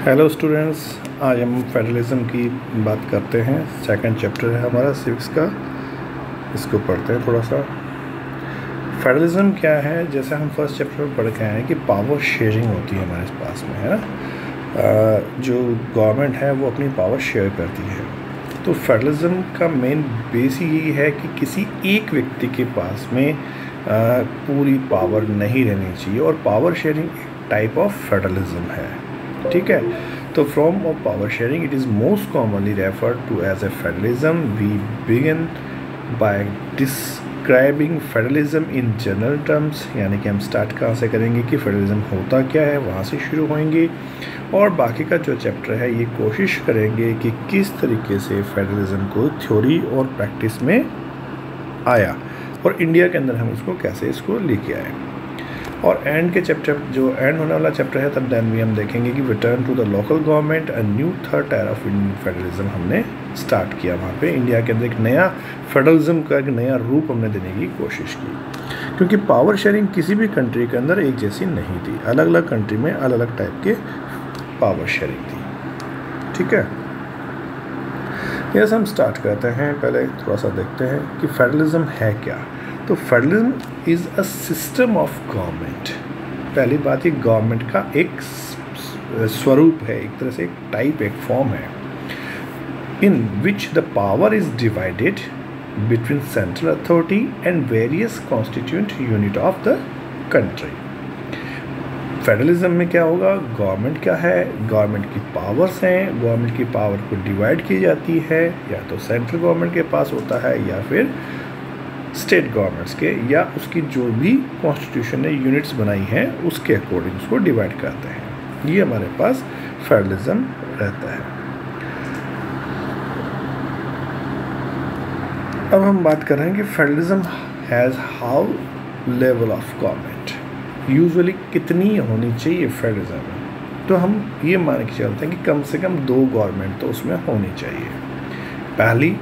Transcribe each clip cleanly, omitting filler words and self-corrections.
Hello students, आज हम federalism की बात करते हैं। सेकंड चैप्टर है हमारा सिविक्स का, इसको पढ़ते हैं थोड़ा सा। फेडरलिज्म क्या है? जैसे हम फर्स्ट चैप्टर में पढ़ के आए हैं कि पावर शेयरिंग होती है हमारे पास में, है ना। जो गवर्नमेंट है वो अपनी पावर शेयर करती है। तो फेडरलिज्म का मेन बेस ही यही है कि किसी एक व्यक्ति के पास में पूरी पावर नहीं रहनी चाहिए, और पावर शेयरिंग एक टाइप ऑफ फेडरलिज्म है। ठीक है, तो from of power sharing it is most commonly referred to as a federalism. We begin by describing federalism in general terms, यानी कि हम स्टार्ट कहाँ से करेंगे कि फेडरलिज्म होता क्या है, वहाँ से शुरू होंगे। और बाकी का जो चैप्टर है ये कोशिश करेंगे कि किस तरीके से फेडरलिज्म को थ्योरी और प्रैक्टिस में आया, और इंडिया के अंदर हम इसको कैसे इसको लेके आए। और एंड के चैप्टर, जो एंड होने वाला चैप्टर है, तब देन भी हम देखेंगे कि return to the local government, a new third tier of Indian federalism हमने स्टार्ट किया। वहाँ पे इंडिया के अंदर एक नया फेडरलिज्म का एक नया रूप हमने देने की कोशिश की, क्योंकि पावर शेयरिंग किसी भी कंट्री के अंदर एक जैसी नहीं थी। अलग अलग कंट्री में अलग अलग टाइप के पावर शेयरिंग थी। ठीक है, यस, हम स्टार्ट करते हैं। पहले थोड़ा सा देखते हैं कि फेडरलिज्म है क्या। तो federalism is a system of government. पहली बात, ये गवर्नमेंट का एक स्वरूप है, एक तरह से एक टाइप, एक फॉर्म है, in which the power is divided between central authority and various constituent unit of the country. Federalism में क्या होगा, गवर्नमेंट क्या है, गवर्नमेंट की पावर्स हैं, गवर्नमेंट की पावर को डिवाइड की जाती है, या तो सेंट्रल गवर्नमेंट के पास होता है या फिर स्टेट गवर्नमेंट्स के, या उसकी जो भी कॉन्स्टिट्यूशन ने यूनिट्स बनाई हैं उसके अकॉर्डिंग उसको डिवाइड करते हैं। ये हमारे पास फेडरलिज्म रहता है। अब हम बात कर रहे हैं कि federalism has how level of government, usually कितनी होनी चाहिए फेडरलिज्म में। तो हम ये मान के चलते हैं कि कम से कम 2 गवर्नमेंट तो उसमें होनी चाहिए। पहली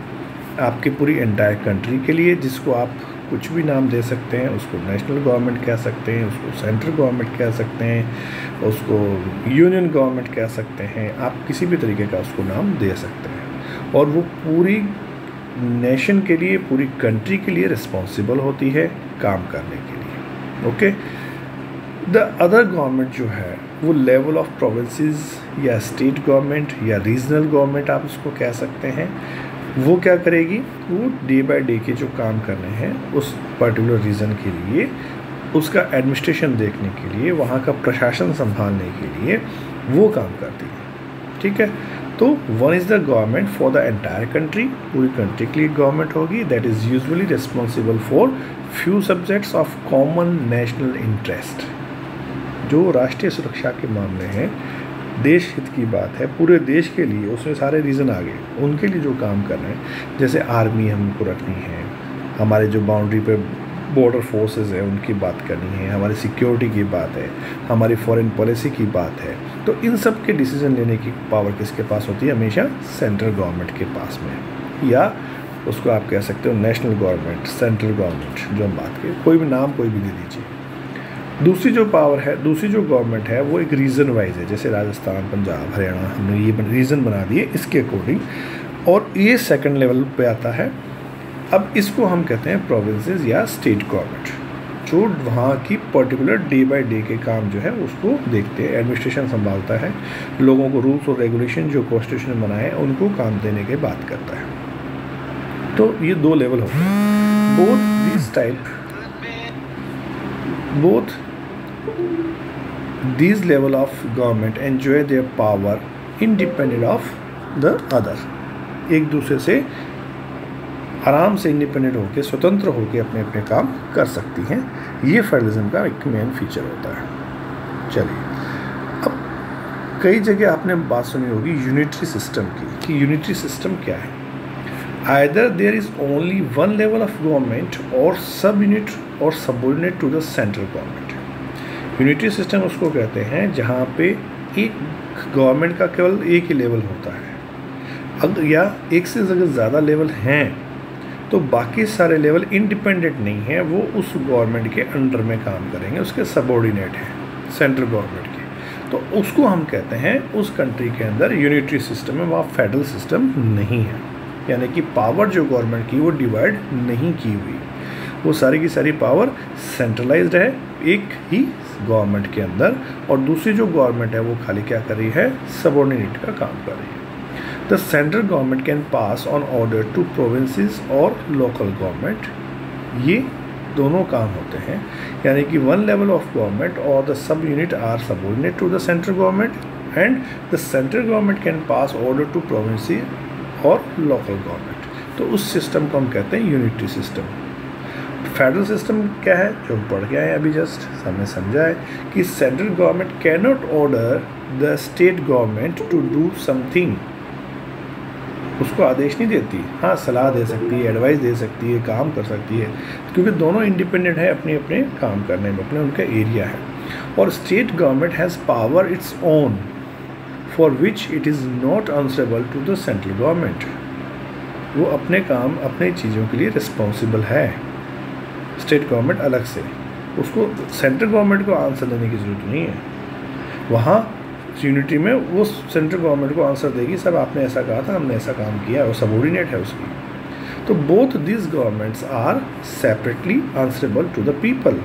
आपकी पूरी एंटायर कंट्री के लिए, जिसको आप कुछ भी नाम दे सकते हैं, उसको नेशनल गवर्नमेंट कह सकते हैं, उसको सेंट्रल गवर्नमेंट कह सकते हैं, उसको यूनियन गवर्नमेंट कह सकते हैं, आप किसी भी तरीके का उसको नाम दे सकते हैं। और वो पूरी नेशन के लिए, पूरी कंट्री के लिए रिस्पॉन्सिबल होती है काम करने के लिए। ओके, द अदर गवर्नमेंट जो है वो लेवल ऑफ प्रोविंसेस या स्टेट गवर्नमेंट या रीजनल गवर्नमेंट आप उसको कह सकते हैं। वो क्या करेगी, वो डे बाय डे के जो काम करने हैं उस पर्टिकुलर रीजन के लिए, उसका एडमिनिस्ट्रेशन देखने के लिए, वहाँ का प्रशासन संभालने के लिए वो काम करती है। ठीक है, तो one is the government for the entire country, पूरी कंट्री के लिए गवर्नमेंट होगी, that is usually responsible for few subjects of common national interest. जो राष्ट्रीय सुरक्षा के मामले हैं, देश हित की बात है, पूरे देश के लिए, उसमें सारे रीज़न आ गए, उनके लिए जो काम कर रहे हैं, जैसे आर्मी हमको रखनी है, हमारे जो बाउंड्री पे बॉर्डर फोर्सेस है उनकी बात करनी है, हमारी सिक्योरिटी की बात है, हमारी फॉरेन पॉलिसी की बात है, तो इन सब के डिसीजन लेने की पावर किसके पास होती है? हमेशा सेंट्रल गवर्नमेंट के पास में, या उसको आप कह सकते हो नेशनल गवर्नमेंट, सेंट्रल गवर्नमेंट, जो हम बात करें, कोई भी नाम कोई भी दे दीजिए। दूसरी जो पावर है, दूसरी जो गवर्नमेंट है वो एक रीजन वाइज है, जैसे राजस्थान, पंजाब, हरियाणा, हमने ये रीजन बना दिए इसके अकॉर्डिंग, और ये सेकंड लेवल पे आता है। अब इसको हम कहते हैं प्रोविंसेस या स्टेट गवर्नमेंट, जो वहाँ की पर्टिकुलर डे बाय डे के काम जो है उसको देखते हैं, एडमिनिस्ट्रेशन संभालता है, लोगों को रूल्स और रेगुलेशन जो कॉन्स्टिट्यूशन बनाए हैं उनको काम देने की बात करता है। तो ये 2 लेवल होते हैं। Both this type, both these level of government enjoy their power independent of the other। एक दूसरे से आराम से इंडिपेंडेंट होकर, स्वतंत्र होकर अपने अपने काम कर सकती हैं। ये फेडरलिज्म का एक मेन फीचर होता है। चलिए, अब कई जगह आपने बात सुनी होगी यूनिटरी सिस्टम की, कि यूनिटरी सिस्टम क्या है। Either there is only one level of government or sub-unit or subordinate to the central government। Unitary system उसको कहते हैं जहाँ पे एक गवर्नमेंट का केवल एक ही लेवल होता है, अगर या एक से अगर ज़्यादा लेवल हैं तो बाकी सारे लेवल इंडिपेंडेंट नहीं हैं, वो उस गवर्नमेंट के अंडर में काम करेंगे, उसके सबऑर्डिनेट हैं सेंट्रल गवर्नमेंट के। तो उसको हम कहते हैं उस कंट्री के अंदर यूनिटरी सिस्टम है, वहाँ फेडरल सिस्टम नहीं है, यानी कि पावर जो गवर्नमेंट की वो डिवाइड नहीं की हुई, वो सारी की सारी पावर सेंट्रलाइज्ड है एक ही गवर्नमेंट के अंदर, और दूसरी जो गवर्नमेंट है वो खाली क्या कर रही है, सबऑर्डिनेट का काम कर रही है। The central government can pass on order to provinces और लोकल गवर्नमेंट, ये दोनों काम होते हैं, यानी कि वन लेवल ऑफ गवर्नमेंट और the subunit are subordinate to the central government and the central government can pass order to provinces और लोकल गवर्नमेंट। तो उस सिस्टम को हम कहते हैं यूनिटरी सिस्टम। फेडरल सिस्टम क्या है, जो हम पढ़ के आए अभी जस्ट, हमने समझा है कि central government cannot order the state government to do something, उसको आदेश नहीं देती, हाँ सलाह दे सकती है, एडवाइस दे सकती है, काम कर सकती है, क्योंकि दोनों इंडिपेंडेंट है अपने अपने काम करने में, अपने उनका एरिया है। और state government has power its own for which it is not answerable to the central government, वो अपने काम अपने चीज़ों के लिए रिस्पॉन्सिबल है। स्टेट गवर्नमेंट अलग से, उसको सेंट्रल गवर्नमेंट को आंसर देने की ज़रूरत नहीं है, वहाँ यूनिटी में वो सेंट्रल गवर्नमेंट को आंसर देगी, सर आपने ऐसा कहा था, हमने ऐसा काम किया, और सबऑर्डिनेट है उसकी। तो both this governments are separately answerable to the people,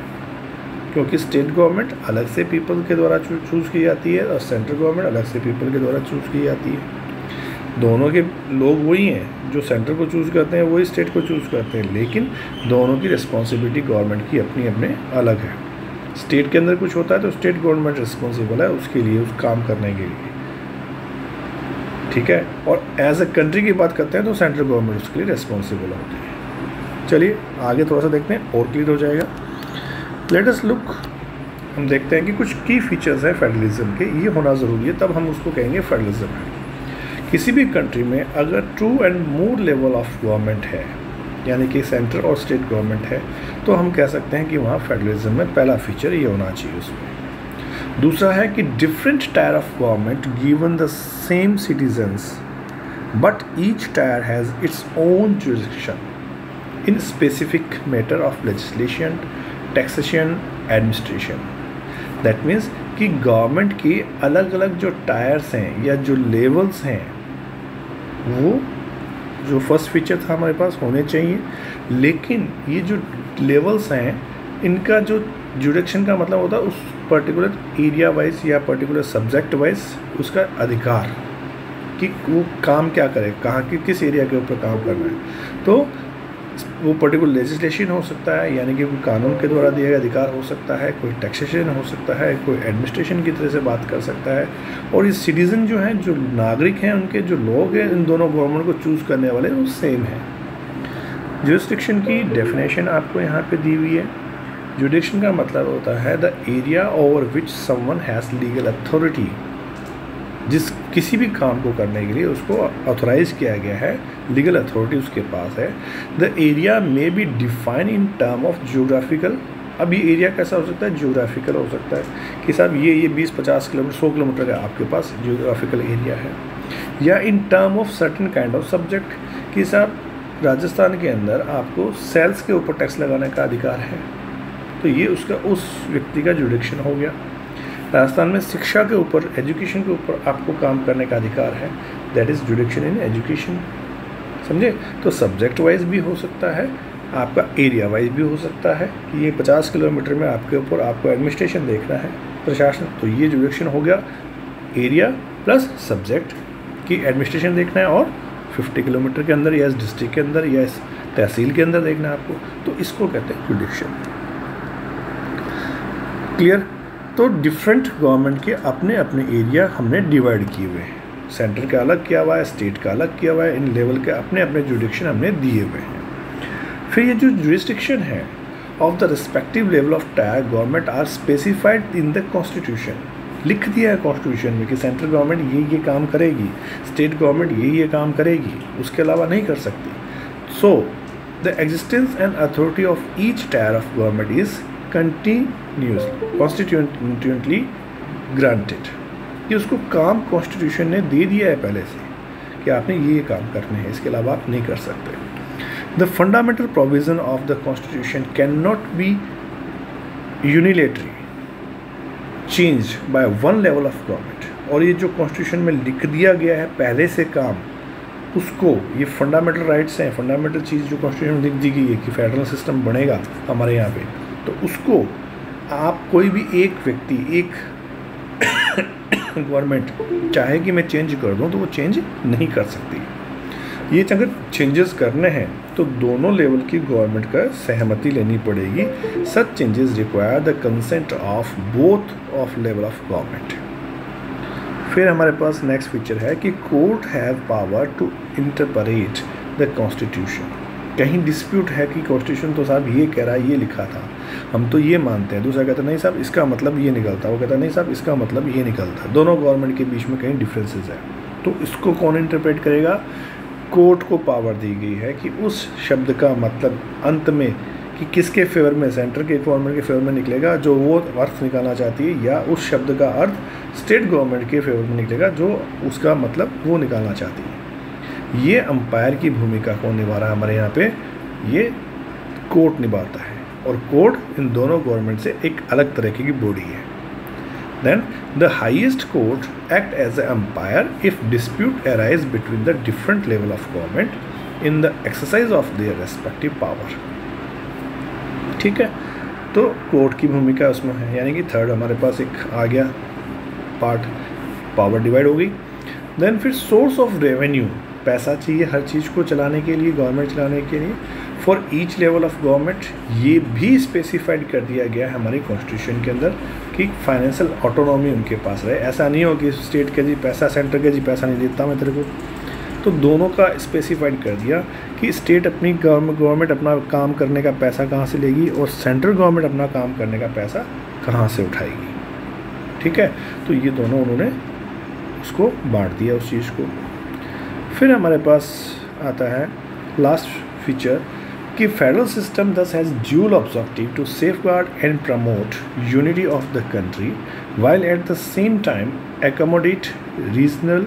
क्योंकि स्टेट गवर्नमेंट अलग से पीपल के द्वारा चूज़ की जाती है और सेंट्रल गवर्नमेंट अलग से पीपल के द्वारा चूज़ की जाती है। दोनों के लोग वही हैं, जो सेंटर को चूज़ करते हैं वही स्टेट को चूज़ करते हैं, लेकिन दोनों की रिस्पॉन्सिबिलिटी गवर्नमेंट की अपनी अपने अलग है। स्टेट के अंदर कुछ होता है तो स्टेट गवर्नमेंट रिस्पॉन्सिबल है उसके लिए, उस काम करने के लिए, ठीक है। और एज अ कंट्री की बात करते हैं तो सेंट्रल गवर्नमेंट उसके लिए रिस्पॉन्सिबल होती है। चलिए आगे थोड़ा सा देखते हैं और क्लियर हो जाएगा। लेट अस लुक, हम देखते हैं कि कुछ की फीचर्स हैं फेडरलिज्म के, ये होना ज़रूरी है, तब हम उसको कहेंगे फेडरलिज्म है। किसी भी कंट्री में अगर 2 and more level of government है, यानी कि सेंट्रल और स्टेट गवर्नमेंट है, तो हम कह सकते हैं कि वहाँ फेडरलिज्म में पहला फीचर ये होना चाहिए उसमें। दूसरा है कि different tyre of government given the same citizens but each tyre has its own jurisdiction in specific matter of legislation, taxation, administration. That means कि गवर्नमेंट के अलग अलग जो टायर्स हैं या जो लेवल्स हैं, वो जो फर्स्ट फीचर था हमारे पास होने चाहिए, लेकिन ये जो लेवल्स हैं इनका जो जुडिक्शन का मतलब होता है उस पर्टिकुलर एरिया वाइज या पर्टिकुलर सब्जेक्ट वाइज उसका अधिकार, कि वो काम क्या करे, कहाँ की किस एरिया के ऊपर काम करना है। तो वो पर्टिकुलर लेजिस्लेशन हो सकता है, यानी कि कोई कानून के द्वारा दिया गया अधिकार हो सकता है, कोई टैक्सेशन हो सकता है, कोई एडमिनिस्ट्रेशन की तरह से बात कर सकता है, और ये सिटीज़न जो हैं, जो नागरिक हैं, उनके जो लोग हैं, इन दोनों गवर्नमेंट को चूज़ करने वाले वो सेम है। जुरिस्डिक्शन की डेफिनेशन आपको यहाँ पे दी हुई है। जुरिस्डिक्शन का मतलब होता है the area over which someone has legal authority, जिस किसी भी काम को करने के लिए उसको ऑथोराइज किया गया है, लीगल अथॉरिटी उसके पास है। The area may be define in term of geographical, अब ये एरिया कैसा हो सकता है, जियोग्राफिकल हो सकता है कि साहब ये 20-50 किलोमीटर 100 किलोमीटर का आपके पास जियोग्राफिकल एरिया है, या in term of certain kind of subject कि साहब राजस्थान के अंदर आपको सेल्स के ऊपर टैक्स लगाने का अधिकार है, तो ये उसका उस व्यक्ति का जुडिक्शन हो गया। राजस्थान में शिक्षा के ऊपर, एजुकेशन के ऊपर आपको काम करने का अधिकार है, दैट इज़ जुडिक्शन इन एजुकेशन, समझे। तो सब्जेक्ट वाइज भी हो सकता है, आपका एरिया वाइज भी हो सकता है कि ये 50 किलोमीटर में आपके ऊपर आपको एडमिनिस्ट्रेशन देखना है, प्रशासन, तो ये जुडिक्शन हो गया एरिया प्लस सब्जेक्ट की एडमिनिस्ट्रेशन देखना है, और 50 किलोमीटर के अंदर या इस डिस्ट्रिक्ट के अंदर या इस तहसील के अंदर देखना है आपको, तो इसको कहते हैं जुडिक्शन। क्लियर। तो डिफरेंट गवर्नमेंट के अपने अपने एरिया हमने डिवाइड किए हुए हैं, सेंटर का अलग किया हुआ है, स्टेट का अलग किया हुआ है, इन लेवल के अपने अपने जुडिक्शन हमने दिए हुए हैं। फिर ये जो जुरिस्डिक्शन है of the respective level of tier government are specified in the constitution, लिख दिया है कॉन्स्टिट्यूशन में कि सेंट्रल गवर्नमेंट ये काम करेगी, स्टेट गवर्नमेंट ये काम करेगी, उसके अलावा नहीं कर सकती। So the existence and authority of each tier of government is continuously constituently granted, ये उसको काम कॉन्स्टिट्यूशन ने दे दिया है पहले से कि आपने ये काम करने हैं, इसके अलावा आप नहीं कर सकते। The fundamental provision of the constitution can not be unilateral, change by one level of government. और ये जो कॉन्स्टिट्यूशन में लिख दिया गया है पहले से काम, उसको, ये फंडामेंटल राइट्स हैं, फंडामेंटल चीज़ जो कॉन्स्टिट्यूशन में लिख दी गई है कि फेडरल सिस्टम बनेगा हमारे यहाँ पे, तो उसको आप कोई भी एक व्यक्ति, एक गवर्नमेंट चाहे कि मैं चेंज कर दूं तो वो चेंज नहीं कर सकती। ये अगर चेंजेस करने हैं तो दोनों लेवल की गवर्नमेंट का सहमति लेनी पड़ेगी। Such changes require the consent of both of level of government. फिर हमारे पास नेक्स्ट फीचर है कि court have power to interpret the constitution. कहीं डिस्प्यूट है कि कॉन्स्टिट्यूशन तो साहब ये कह रहा है, ये लिखा था, हम तो ये मानते हैं, दूसरा कहता नहीं साहब इसका मतलब ये निकलता, वो कहता नहीं साहब इसका मतलब ये निकलता। दोनों गवर्नमेंट के बीच में कहीं डिफरेंसेस है, तो इसको कौन इंटरप्रेट करेगा? कोर्ट को पावर दी गई है कि उस शब्द का मतलब अंत में कि किसके फेवर में, सेंटर के गवर्नमेंट के फेवर में निकलेगा जो वो अर्थ निकालना चाहती है, या उस शब्द का अर्थ स्टेट गवर्नमेंट के फेवर में निकलेगा जो उसका मतलब वो निकालना चाहती है। ये अंपायर की भूमिका कौन निभा रहा है हमारे यहाँ पे? ये कोर्ट निभाता है, और कोर्ट इन दोनों गवर्नमेंट से एक अलग तरीके की बॉडी है। Then the highest court act as a umpire if dispute arise between the different level of government in the exercise of their respective power. ठीक है, तो कोर्ट की भूमिका उसमें है, यानी कि थर्ड हमारे पास एक आ गया पार्ट, पावर डिवाइड हो गई। देन फिर सोर्स ऑफ रेवेन्यू, पैसा चाहिए हर चीज़ को चलाने के लिए, गवर्नमेंट चलाने के लिए, for each level of government. ये भी स्पेसिफाइड कर दिया गया है हमारी कॉन्स्टिट्यूशन के अंदर कि फाइनेंशियल ऑटोनॉमी उनके पास रहे। ऐसा नहीं हो कि स्टेट के जी पैसा, सेंटर के जी पैसा नहीं देता मैं तेरे को, तो दोनों का स्पेसिफाइड कर दिया कि स्टेट अपनी गवर्नमेंट अपना काम करने का पैसा कहाँ से लेगी और सेंट्रल गवर्नमेंट अपना काम करने का पैसा कहाँ से उठाएगी। ठीक है, तो ये दोनों उन्होंने उसको बांट दिया उस चीज़ को। फिर हमारे पास आता है लास्ट फीचर कि federal system thus has dual objective to safeguard and promote unity of the country while at the same time accommodate regional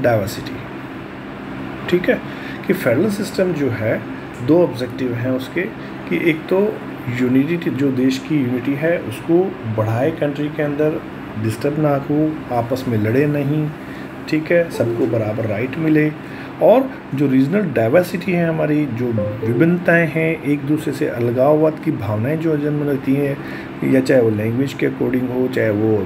diversity. ठीक है, कि फेडरल सिस्टम जो है दो ऑब्जेक्टिव हैं उसके, कि एक तो यूनिटी, जो देश की यूनिटी है उसको बढ़ाए कंट्री के अंदर, डिस्टर्ब ना हो, आपस में लड़े नहीं, ठीक है, सबको बराबर राइट मिले, और जो रीजनल डाइवर्सिटी है हमारी, जो विभिन्नताएं हैं, एक दूसरे से अलगाववाद की भावनाएं जो जन्म लेती हैं, या चाहे वो लैंग्वेज के अकॉर्डिंग हो, चाहे वो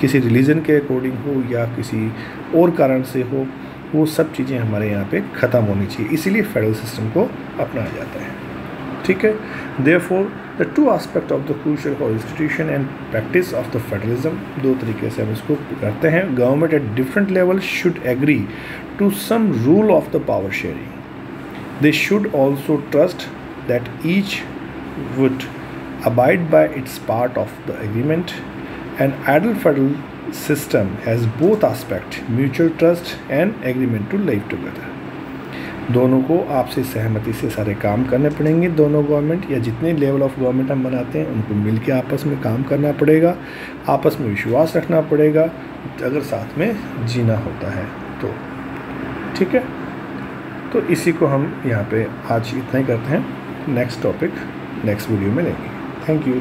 किसी रिलीजन के अकॉर्डिंग हो, या किसी और कारण से हो, वो सब चीज़ें हमारे यहाँ पे ख़त्म होनी चाहिए, इसीलिए फेडरल सिस्टम को अपनाया जाता है। ठीक है, therefore the two aspect of the crucial for institution and practice of the federalism, दो तरीके से हम इसको करते हैं। Government at different level should agree to some rule of the power sharing. They should also trust that each would abide by its part of the agreement. An ideal federal system has both aspect, mutual trust and agreement to live together। दोनों को आपसे सहमति से सारे काम करने पड़ेंगे, दोनों गवर्नमेंट या जितने लेवल ऑफ गवर्नमेंट हम बनाते हैं उनको मिलके आपस में काम करना पड़ेगा, आपस में विश्वास रखना पड़ेगा अगर साथ में जीना होता है तो। ठीक है, तो इसी को हम यहाँ पे आज इतना ही करते हैं, नेक्स्ट टॉपिक नेक्स्ट वीडियो में लेंगे। Thank you.